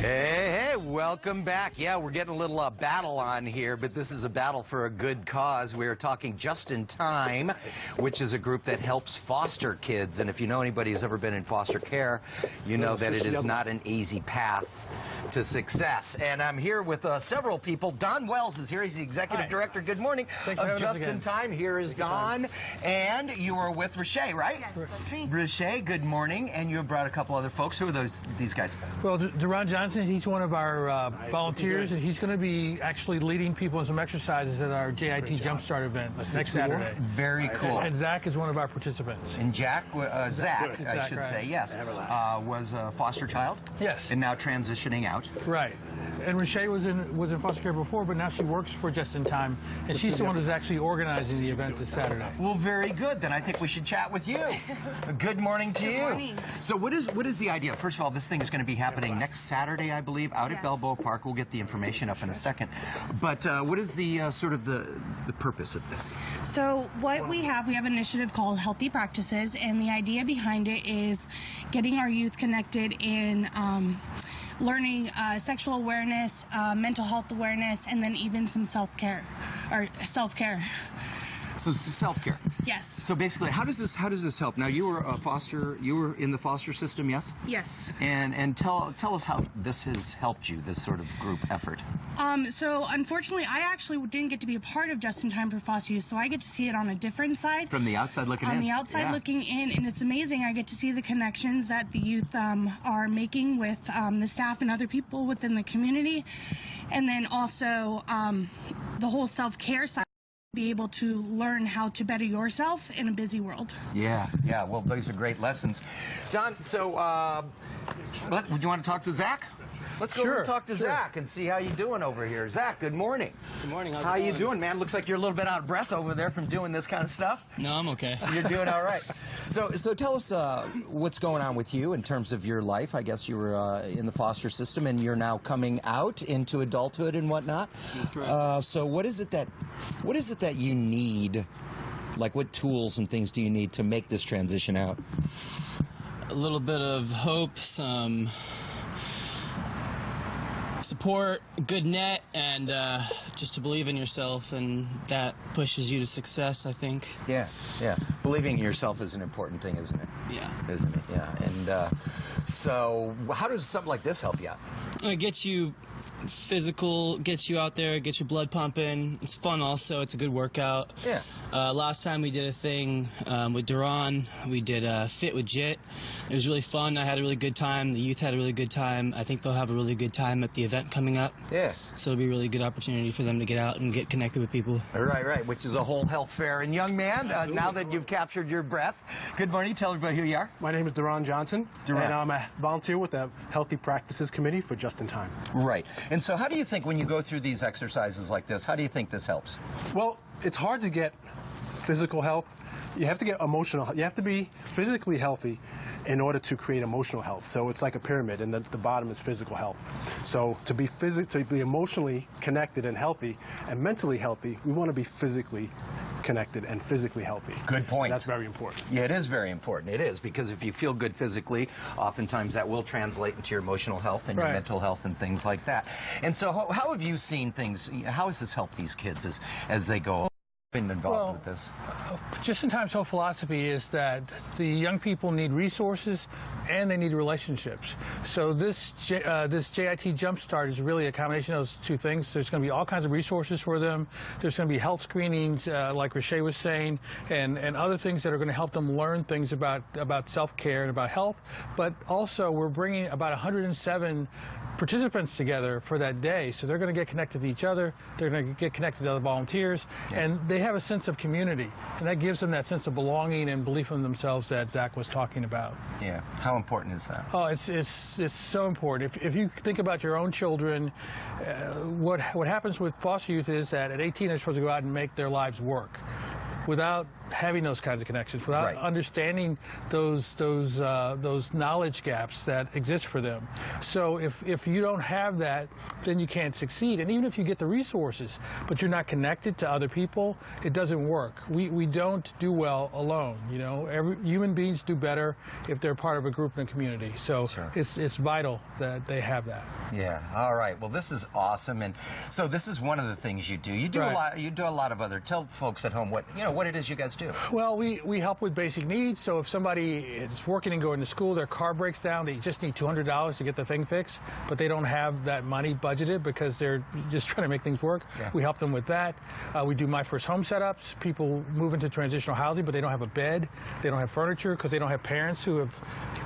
Hey, welcome back. Yeah, we're getting a little battle on here, but this is a battle for a good cause. We're talking Just in Time, which is a group that helps foster kids. And if you know anybody who's ever been in foster care, you know that it is not an easy path to success. And I'm here with several people. Don Wells is here. He's the executive director. Good morning. Of Just in Time. Here is Don. And you are with Rashay, right? Yes, that's me. Rashay, good morning. And you have brought a couple other folks. Who are these guys? Well, Deron Johnson, he's one of our volunteers, and he's going to be actually leading people in some exercises at our JIT Jumpstart event next Saturday. Very cool. And Zach is one of our participants. And Zach, I should say, yes, was a foster child. Yes. And now transitioning out. Right. And Rashay was in foster care before, but now she works for Just in Time, and she's the one who's actually organizing the event this Saturday. Well, very good. Then I think we should chat with you. Good morning to you. Good morning. So what is the idea? First of all, this thing is going to be happening next Saturday, I believe, out at Balboa Park. We'll get the information up in a second. But what is the sort of the purpose of this? So what we have an initiative called Healthy Practices, and the idea behind it is getting our youth connected in learning sexual awareness, mental health awareness, and then even some self-care. So self-care. Yes. So basically, how does this help? Now, you were in the foster system, yes? Yes. And tell us how this has helped you, this sort of group effort. So unfortunately, I actually didn't get to be a part of Just in Time for Foster Youth, so I get to see it on a different side. From the outside looking in. On the outside looking in, and it's amazing. I get to see the connections that the youth are making with the staff and other people within the community, and then also the whole self-care side. Be able to learn how to better yourself in a busy world. Yeah. Well, those are great lessons. Don, so would you want to talk to Zach? Let's go over and talk to Zach and see how you doing over here. Zach, good morning. Good morning. How you doing, man? Looks like you're a little bit out of breath over there from doing this kind of stuff. No, I'm okay. You're doing all right. So tell us what's going on with you in terms of your life. I guess you were in the foster system, and you're now coming out into adulthood and whatnot. That's right. So what is it that you need? Like, what tools and things do you need to make this transition out? A little bit of hope, some support, good net, and just to believe in yourself, and that pushes you to success, I think. Yeah. Believing in yourself is an important thing, isn't it? Yeah. Isn't it? Yeah. And so how does something like this help you out? It gets you physical, gets you out there, gets your blood pumping. It's fun also. It's a good workout. Yeah. Last time we did a thing with Deron. We did a fit with JIT. It was really fun. I had a really good time. The youth had a really good time. I think they'll have a really good time at the event coming up. Yeah. So it'll be a really good opportunity for them to get out and get connected with people. Right, which is a whole health fair. And young man, now that you've captured your breath, good morning. Tell everybody who you are. My name is Deron Johnson, and I'm a volunteer with the Healthy Practices Committee for Just in Time. Right. And so how do you think when you go through these exercises like this, how do you think this helps? Well, it's hard to get physical health. You have to get emotional. You have to be physically healthy in order to create emotional health. So it's like a pyramid, and the bottom is physical health. So to be emotionally connected and healthy and mentally healthy, we want to be physically connected and physically healthy. Good point. And that's very important. Yeah, it is very important. It is, because if you feel good physically, oftentimes that will translate into your emotional health and your mental health and things like that. And so how have you seen things? How has this helped these kids as they go? Been involved with this? Just in Time's whole philosophy is that the young people need resources and they need relationships. So this JIT Jumpstart is really a combination of those two things. There's going to be all kinds of resources for them. There's going to be health screenings, like Rashay was saying, and other things that are going to help them learn things about self-care and about health. But also, we're bringing about 107 participants together for that day. So they're going to get connected to each other. They're going to get connected to other volunteers, and they have a sense of community, and that gives them that sense of belonging and belief in themselves that Zach was talking about. Yeah. How important is that? Oh, it's so important. If you think about your own children, what happens with foster youth is that at 18 they're supposed to go out and make their lives work. Without having those kinds of connections, without Right. understanding those knowledge gaps that exist for them. So if you don't have that, then you can't succeed. And even if you get the resources, but you're not connected to other people, it doesn't work. We don't do well alone. You know, human beings do better if they're part of a group and a community. So Sure. it's vital that they have that. Yeah. All right. Well, this is awesome, and so this is one of the things you do. You do Right. a lot. You do a lot of other. Tell folks at home what it is you guys do. Well, we help with basic needs. So if somebody is working and going to school, their car breaks down, they just need $200 to get the thing fixed, but they don't have that money budgeted because they're just trying to make things work. Yeah. We help them with that. We do My First Home setups. People move into transitional housing, but they don't have a bed, they don't have furniture because they don't have parents who have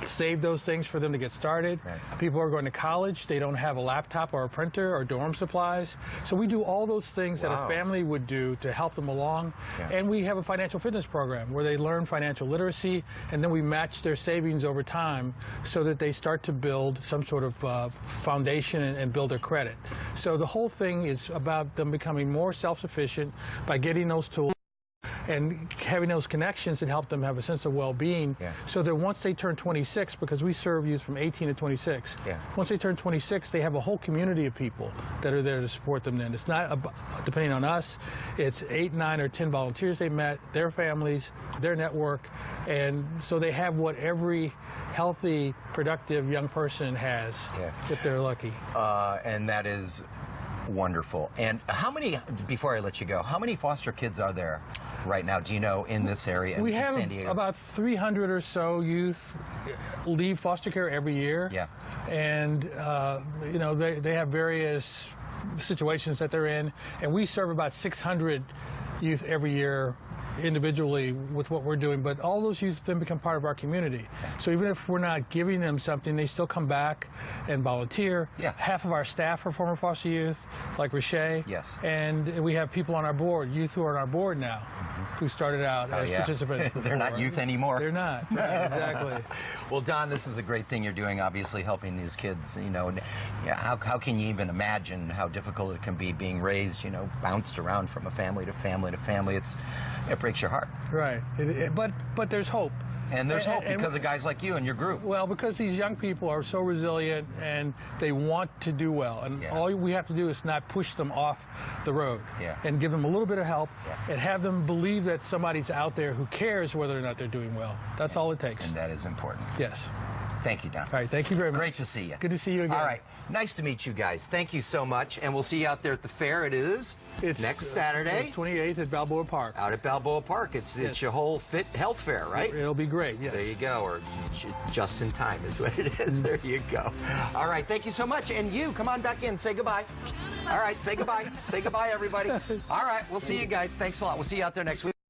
saved those things for them to get started. Right. People are going to college, they don't have a laptop or a printer or dorm supplies. So we do all those things that Wow. a family would do to help them along. Yeah. And we have a financial fitness program where they learn financial literacy, and then we match their savings over time so that they start to build some sort of foundation and build their credit. So the whole thing is about them becoming more self-sufficient by getting those tools and having those connections that help them have a sense of well-being, Yeah. so that once they turn 26, because we serve youth from 18 to 26, Yeah. once they turn 26, they have a whole community of people that are there to support them then. It's not, depending on us, it's 8, 9, or 10 volunteers they met, their families, their network, and so they have what every healthy, productive young person has, Yeah. if they're lucky. And that is wonderful. And how many, before I let you go, how many foster kids are there right now, do you know, in this area We in have San Diego? about 300 or so youth leave foster care every year. Yeah. And, you know, they have various situations that they're in. And we serve about 600 youth every year individually with what we're doing, but all those youth then become part of our community. So even if we're not giving them something, they still come back and volunteer. Yeah. Half of our staff are former foster youth, like Riche. Yes. And we have people on our board, youth who are on our board now, who started out as participants. They're not before. youth anymore. They're not. Exactly. Well, Don, this is a great thing you're doing, obviously helping these kids, you know. And, yeah, how can you even imagine how difficult it can be being raised, you know, bounced around from a family to family to family. It breaks your heart. Right. But there's hope. And there's hope and because of guys like you and your group. Well, because these young people are so resilient and they want to do well. And all we have to do is not push them off the road. Yeah. And give them a little bit of help. Yeah. And have them believe that somebody's out there who cares whether or not they're doing well. That's all it takes. And that is important. Yes. Thank you, Don. All right. Thank you very much. Great to see you. Good to see you again. All right. Nice to meet you guys. Thank you so much. And we'll see you out there at the fair. It's next Saturday. 28th at Balboa Park. Out at Balboa Park. It's your whole fit health fair, right? It'll be great. Yes. There you go. Or just in time is what it is. There you go. All right. Thank you so much. And you, come on back in. Say goodbye. All right. Say goodbye. Say goodbye, everybody. All right. We'll see you guys. Thanks a lot. We'll see you out there next week.